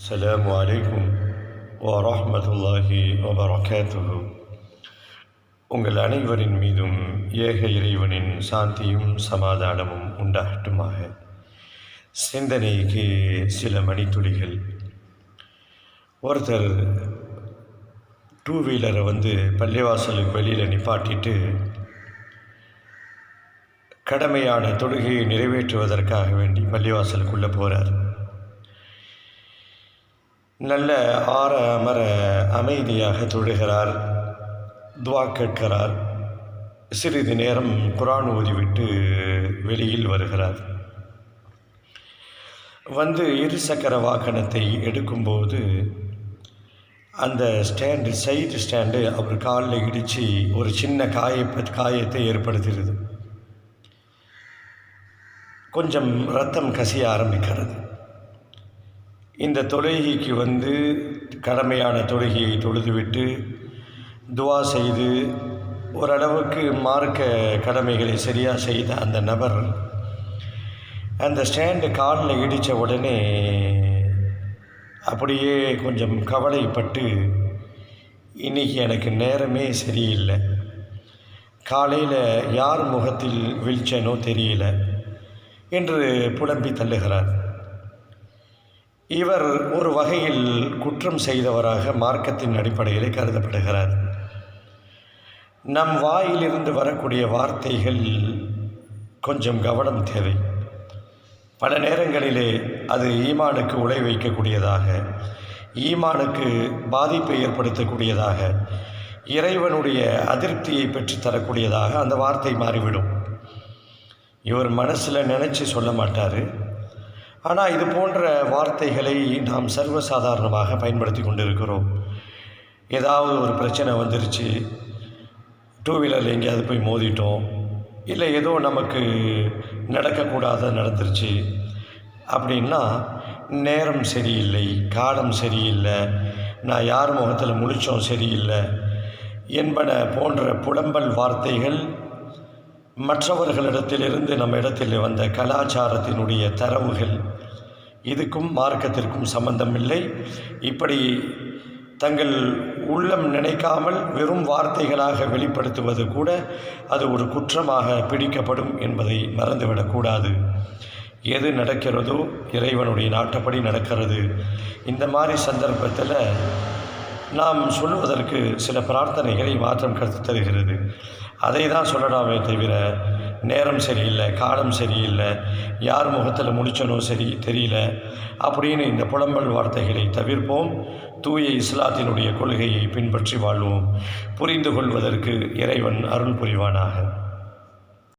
السلام عليكم ورحمة الله وبركاته. உங்கள் அனைவரின் மீதும் ஏக இறைவனின் சாந்தியும் சமாதானமும் உண்டாகட்டுமாக. சிந்தனைக்கு சில மணித்துளிகள். ஒருத்தர் டூ வீலரை பள்ளிவாசலுக்கு வெளியில் நிப்பாட்டிட்டு கடமையான தொழுகையை நிறைவேற்றுவதற்காக வேண்டி பள்ளிவாசலுக்குள்ளே போகிறார். நல்ல ஆற அமர அமைதியாக தொழுகிறார், துவா கேட்கிறார். சிறிது நேரம் குர்ஆன் ஓதிவிட்டு வெளியில் வருகிறார். இருசக்கர வாகனத்தை எடுக்கும்போது அந்த சைடு ஸ்டாண்டு அவர் காலில் இடித்து ஒரு சின்ன காயத்தை ஏற்படுத்துகிறது. கொஞ்சம் ரத்தம் கசிய ஆரம்பிக்கிறது. இந்த தொழுகைக்கு கடமையான தொழுகையை தொழுதுவிட்டு துவா செய்து ஓரளவுக்கு மார்க்க கடமைகளை சரியாக செய்த அந்த நபர் அந்த ஸ்டாண்டு காலில் இடித்த உடனே அப்படியே கொஞ்சம் கவலைப்பட்டு, இன்றைக்கி எனக்கு நேரமே சரியில்லை, காலையில் யார் முகத்தில் வீழ்ச்சேனோ தெரியல என்று புலம்பி தள்ளுகிறார். இவர் ஒரு வகையில் குற்றம் செய்தவராக மார்க்கத்தின் அடிப்படையில் கருதப்படுகிறார். நம் வாயிலிருந்து வரக்கூடிய வார்த்தைகள் கொஞ்சம் கவனம் தேவை. பல நேரங்களிலே அது ஈமானுக்கு உலை வைக்கக்கூடியதாக, ஈமானுக்கு பாதிப்பை ஏற்படுத்தக்கூடியதாக, இறைவனுடைய அதிருப்தியை பெற்றுத்தரக்கூடியதாக அந்த வார்த்தை மாறிவிடும். இவர் மனசில் நினச்சி சொல்ல மாட்டார். ஆனால் இது போன்ற வார்த்தைகளை நாம் சர்வசாதாரணமாக பயன்படுத்தி கொண்டிருக்கிறோம். ஏதாவது ஒரு பிரச்சனை வந்துருச்சு, டூ வீலரில் எங்கேயாவது போய் மோதிட்டோம், இல்லை ஏதோ நமக்கு நடக்கக்கூடாத நடந்துருச்சு அப்படின்னா, நேரம் சரியில்லை, காலம் சரியில்லை, நான் யார் முகத்தில் முழித்தோம் சரியில்லை என்பன போன்ற புலம்பல் வார்த்தைகள் மற்றவர்களிடத்திலிருந்து நம்ம இடத்தில் வந்த கலாச்சாரத்தினுடைய தரவுகள். இதுக்கும் மார்க்கத்திற்கும் சம்பந்தம் இல்லை. இப்படி தங்கள் உள்ளம் நினைக்காமல் வெறும் வார்த்தைகளாக வெளிப்படுத்துவது கூட அது ஒரு குற்றமாக பிடிக்கப்படும் என்பதை மறந்துவிடக்கூடாது. எது நடக்கிறதோ இறைவனுடைய நாட்டப்படி நடக்கிறது. இந்த மாதிரி சந்தர்ப்பத்தில் நாம் சொல்லுவதற்கு சில பிரார்த்தனைகளை மாற்றம் கருத்து தருகிறது. அதை தான் சொல்லலாமே தவிர, நேரம் சரியில்லை, காலம் சரியில்லை, யார் முகத்தில் முடிச்சனோ சரி தெரியல அப்படின்னு இந்த புலம்பல் வார்த்தைகளை தவிர்ப்போம். தூய இஸ்லாத்தினுடைய கொள்கையை பின்பற்றி வாழ்வோம். புரிந்து கொள்வதற்கு இறைவன் அருள் புரிவானாக.